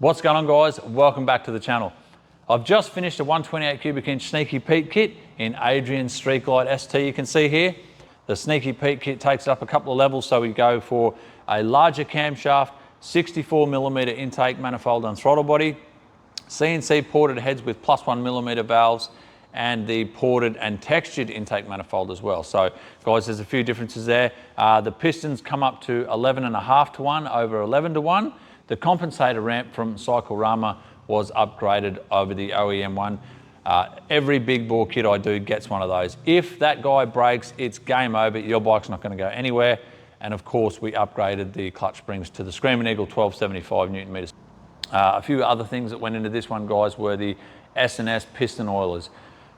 What's going on, guys? Welcome back to the channel. I've just finished a 128 cubic inch Sneaky Pete kit in Adrian's Streetglide ST. You can see here, the Sneaky Pete kit takes it up a couple of levels. So we go for a larger camshaft, 64mm intake manifold and throttle body, CNC ported heads with +1mm valves, and the ported and textured intake manifold as well. So guys, there's a few differences there. The pistons come up to 11.5 to 1 over 11 to 1. The compensator ramp from Cyclerama was upgraded over the OEM one. Every big bore kit I do gets one of those. If that guy breaks, it's game over. Your bike's not going to go anywhere. And of course, we upgraded the clutch springs to the Screaming Eagle 1275 Newton meters. A few other things that went into this one, guys, were the S&S Piston Oilers.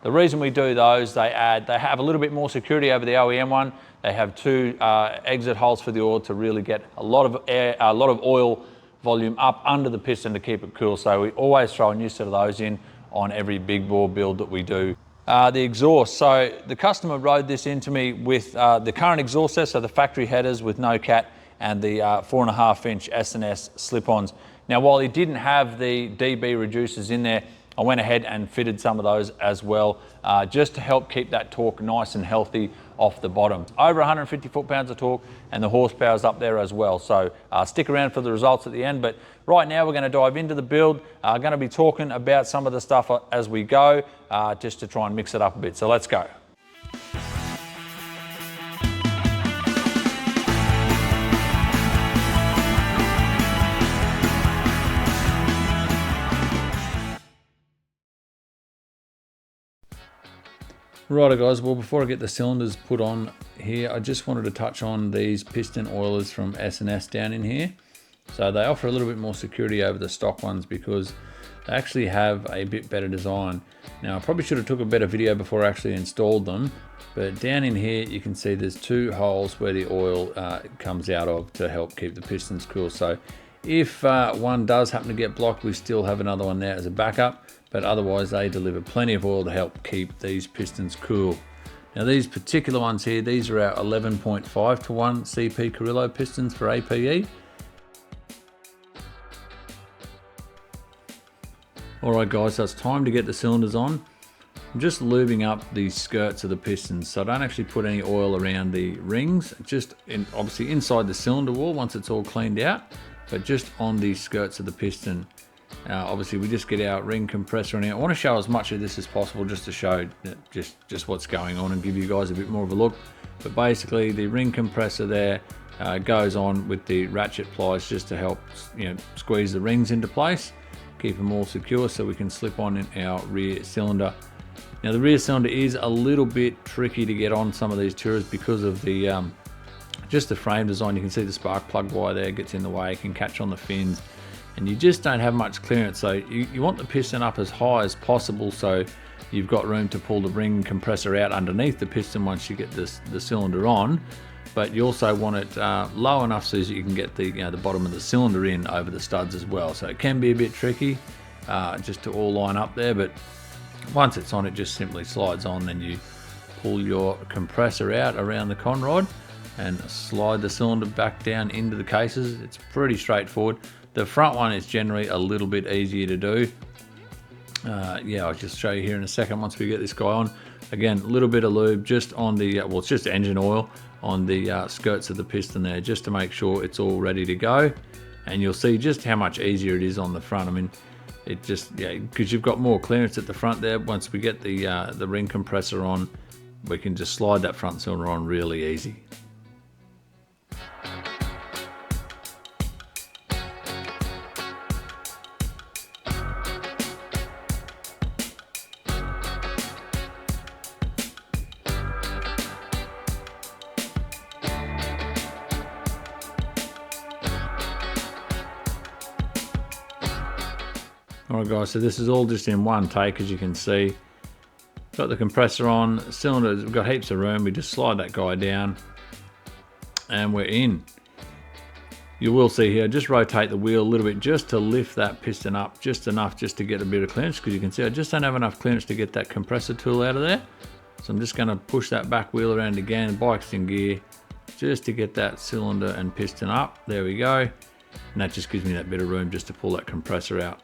The reason we do those, they have a little bit more security over the OEM one. They have two exit holes for the oil to really get a lot of air, a lot of oil volume up under the piston to keep it cool. So we always throw a new set of those in on every big bore build that we do. The exhaust, so the customer rode this into me with the current exhaust set, so the factory headers with no cat and the 4.5 inch S&S slip-ons. Now, while he didn't have the dB reducers in there, I went ahead and fitted some of those as well, just to help keep that torque nice and healthy off the bottom. Over 150 foot-pounds of torque, and the horsepower's up there as well. So stick around for the results at the end. But right now we're going to dive into the build. Going to be talking about some of the stuff as we go, just to try and mix it up a bit. So let's go. Righto guys, well before I get the cylinders put on here, I just wanted to touch on these piston oilers from S&S down in here. So they offer a little bit more security over the stock ones because they actually have a bit better design. Now I probably should have took a better video before I actually installed them, but down in here you can see there's two holes where the oil comes out of to help keep the pistons cool. So if one does happen to get blocked, we still have another one there as a backup. But otherwise they deliver plenty of oil to help keep these pistons cool. Now these particular ones here, these are our 11.5 to 1 CP Carrillo pistons for APE. Alright guys, so it's time to get the cylinders on. I'm just lubing up the skirts of the pistons, so I don't actually put any oil around the rings, just obviously inside the cylinder wall once it's all cleaned out, but just on the skirts of the piston. Obviously we just get our ring compressor in here. I want to show as much of this as possible just to show just what's going on and give you guys a bit more of a look. But basically the ring compressor there goes on with the ratchet pliers just to help squeeze the rings into place, keep them all secure so we can slip on in our rear cylinder. Now the rear cylinder is a little bit tricky to get on some of these tourers because of the just the frame design. You can see the spark plug wire there gets in the way, it can catch on the fins. And you just don't have much clearance, so you want the piston up as high as possible so you've got room to pull the ring compressor out underneath the piston once you get the cylinder on, but you also want it low enough so that you can get the the bottom of the cylinder in over the studs as well. So it can be a bit tricky just to all line up there, but once it's on, it just simply slides on. Then you pull your compressor out around the conrod and slide the cylinder back down into the cases. It's pretty straightforward. The front one is generally a little bit easier to do. Yeah, I'll just show you here in a second once we get this guy on. Again, a little bit of lube just on the, well, it's just engine oil on the skirts of the piston there, just to make sure it's all ready to go. And you'll see just how much easier it is on the front. I mean, it just, yeah, because you've got more clearance at the front there. Once we get the ring compressor on, we can just slide that front cylinder on really easy. Alright guys, so this is all just in one take, as you can see. Got the compressor on, cylinders, we've got heaps of room, we just slide that guy down and we're in. You will see here, just rotate the wheel a little bit just to lift that piston up just enough just to get a bit of clearance, because you can see I just don't have enough clearance to get that compressor tool out of there. So I'm just going to push that back wheel around again, bike's in gear, just to get that cylinder and piston up. There we go. and that just gives me that bit of room just to pull that compressor out.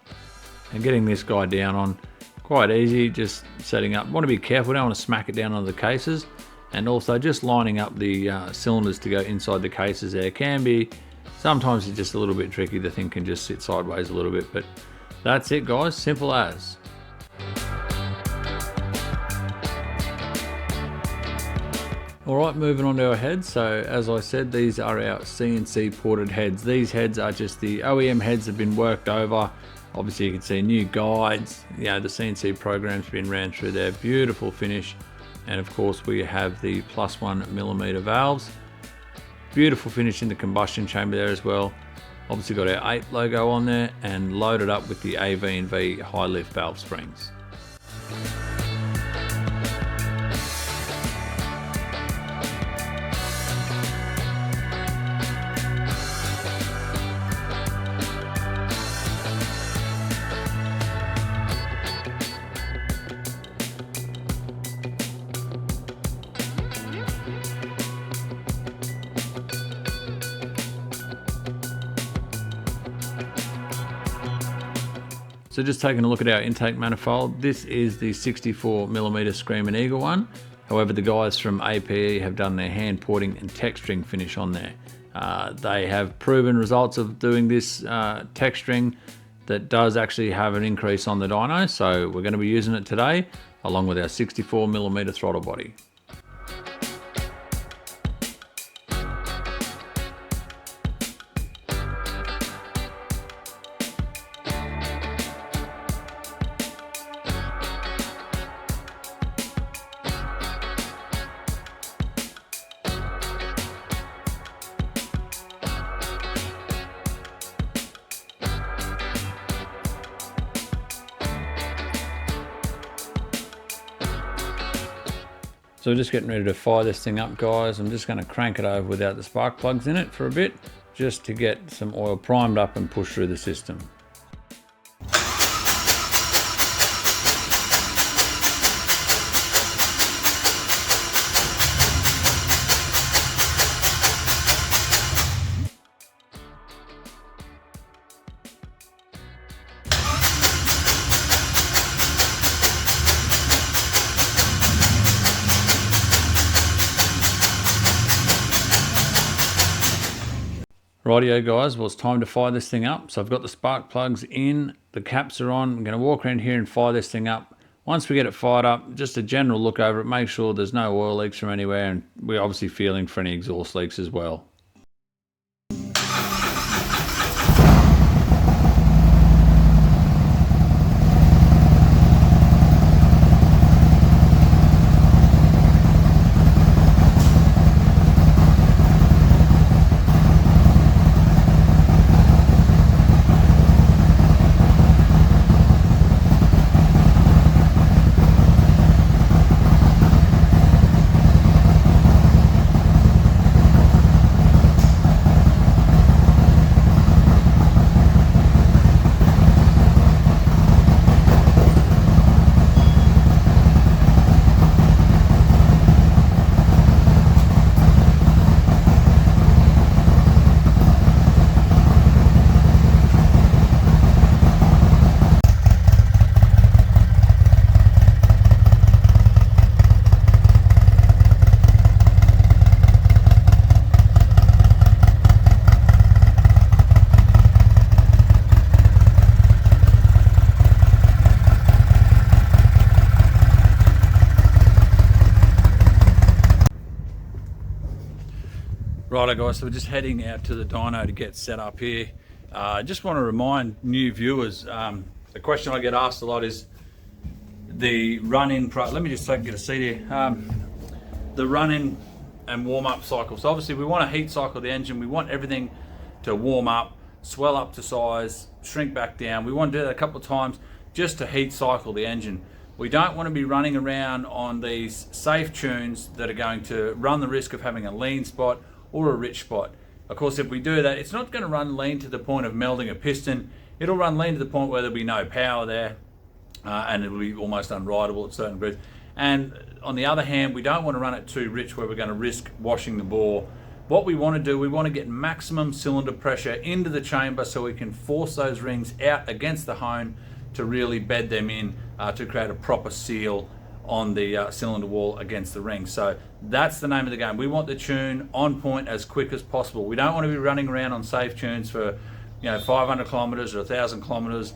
And getting this guy down on, quite easy, just setting up. Want to be careful, don't want to smack it down on the cases, and also just lining up the cylinders to go inside the cases there can be, sometimes it's just a little bit tricky. The thing can just sit sideways a little bit, but that's it guys, simple as. Alright, moving on to our heads. So as I said, these are our CNC ported heads. These heads are just the OEM heads that have been worked over. Obviously you can see new guides, you know, the CNC program's been ran through there, beautiful finish. And of course we have the +1mm valves. Beautiful finish in the combustion chamber there as well. Obviously got our 8 logo on there and loaded up with the AV&V high lift valve springs. So just taking a look at our intake manifold, this is the 64mm Screaming Eagle one. However, the guys from APE have done their hand porting and texturing finish on there. They have proven results of doing this texturing that does actually have an increase on the dyno, so we're going to be using it today along with our 64mm throttle body. So we're just getting ready to fire this thing up guys. I'm just going to crank it over without the spark plugs in it for a bit, just to get some oil primed up and push through the system. Rightio guys, well it's time to fire this thing up. So I've got the spark plugs in, the caps are on. I'm going to walk around here and fire this thing up. Once we get it fired up, just a general look over it, make sure there's no oil leaks from anywhere, and we're obviously feeling for any exhaust leaks as well. Righto guys, so we're just heading out to the dyno to get set up here. Just want to remind new viewers, the question I get asked a lot is the run-in, let me just get a seat here, the run-in and warm-up cycle. So obviously we want to heat cycle the engine, we want everything to warm up, swell up to size, shrink back down. We want to do that a couple of times just to heat cycle the engine. We don't want to be running around on these safe tunes that are going to run the risk of having a lean spot or a rich spot. Of course, if we do that, it's not going to run lean to the point of melding a piston. It'll run lean to the point where there'll be no power there, and it'll be almost unrideable at certain degrees. And on the other hand, we don't want to run it too rich where we're going to risk washing the bore What we want to do, we want to get maximum cylinder pressure into the chamber so we can force those rings out against the hone to really bed them in to create a proper seal on the cylinder wall against the ring. So that's the name of the game. We want the tune on point as quick as possible. We don't want to be running around on safe tunes for 500 kilometers or 1,000 kilometers.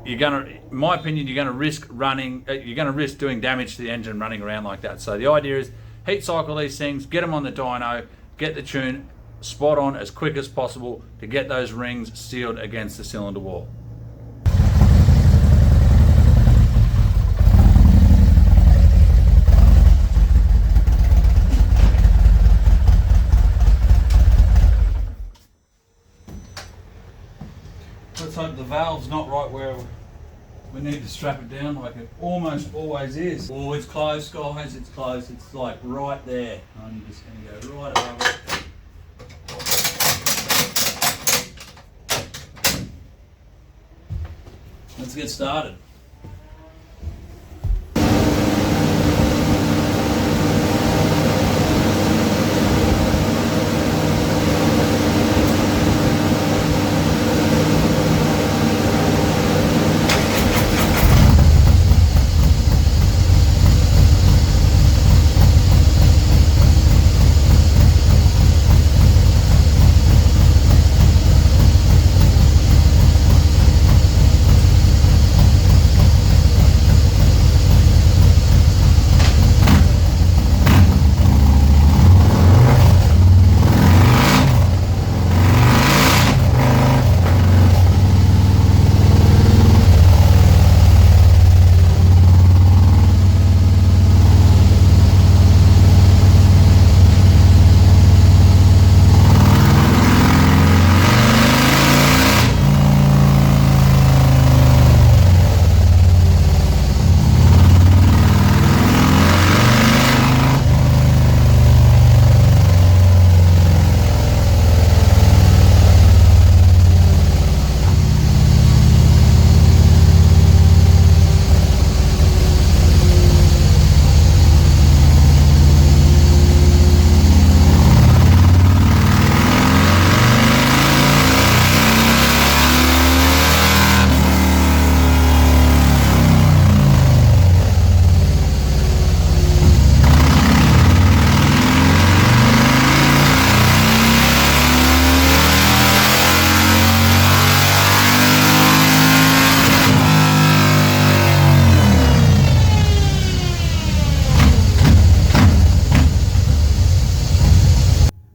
You're gonna, in my opinion, you're gonna risk doing damage to the engine running around like that. So the idea is heat cycle these things, get them on the dyno, get the tune spot on as quick as possible to get those rings sealed against the cylinder wall. Let's hope the valve's not right where we need to strap it down like it almost always is. Oh, it's close, guys, it's close. It's like right there. I'm just going to go right above it. Let's get started.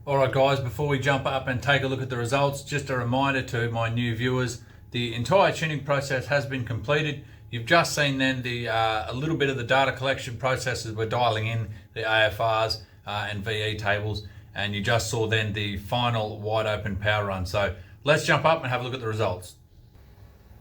Alright guys, before we jump up and take a look at the results, just a reminder to my new viewers, the entire tuning process has been completed. You've just seen then a little bit of the data collection processes. We're dialing in the AFRs and VE tables, and you just saw then the final wide open power run. So let's jump up and have a look at the results.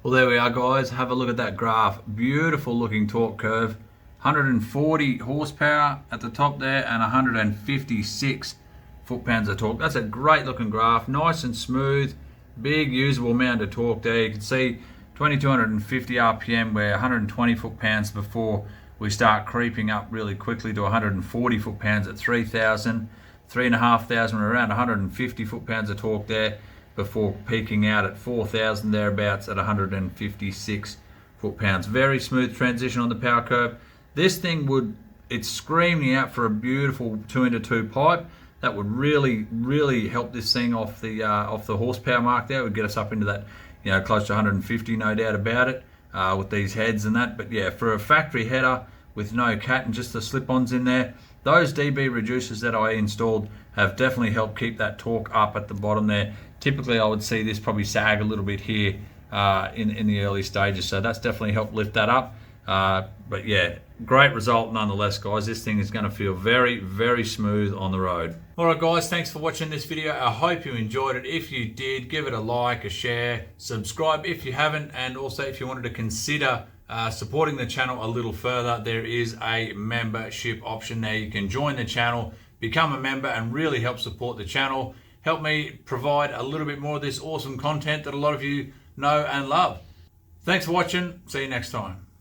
Well, there we are guys, have a look at that graph. Beautiful looking torque curve, 140 horsepower at the top there and 156 foot-pounds of torque. That's a great looking graph, nice and smooth, big usable amount of torque there. You can see 2250 RPM, we're 120 foot-pounds before we start creeping up really quickly to 140 foot-pounds at 3,000, 3,500, we're around 150 foot-pounds of torque there before peaking out at 4,000 thereabouts at 156 foot-pounds. Very smooth transition on the power curve. This thing it's screaming out for a beautiful 2-into-2 pipe. That would really help this thing off the horsepower mark there. It would get us up into that, close to 150, no doubt about it, with these heads and that. But yeah, for a factory header with no cat and just the slip-ons in there, those dB reducers that I installed have definitely helped keep that torque up at the bottom there. Typically, I would see this probably sag a little bit here in the early stages, so that's definitely helped lift that up. But yeah, great result nonetheless, guys. This thing is going to feel very smooth on the road. Alright guys, thanks for watching this video. I hope you enjoyed it. If you did, give it a like, a share, subscribe if you haven't, and also if you wanted to consider supporting the channel a little further, there is a membership option there. You can join the channel, become a member, and really help support the channel. Help me provide a little bit more of this awesome content that a lot of you know and love. Thanks for watching. See you next time.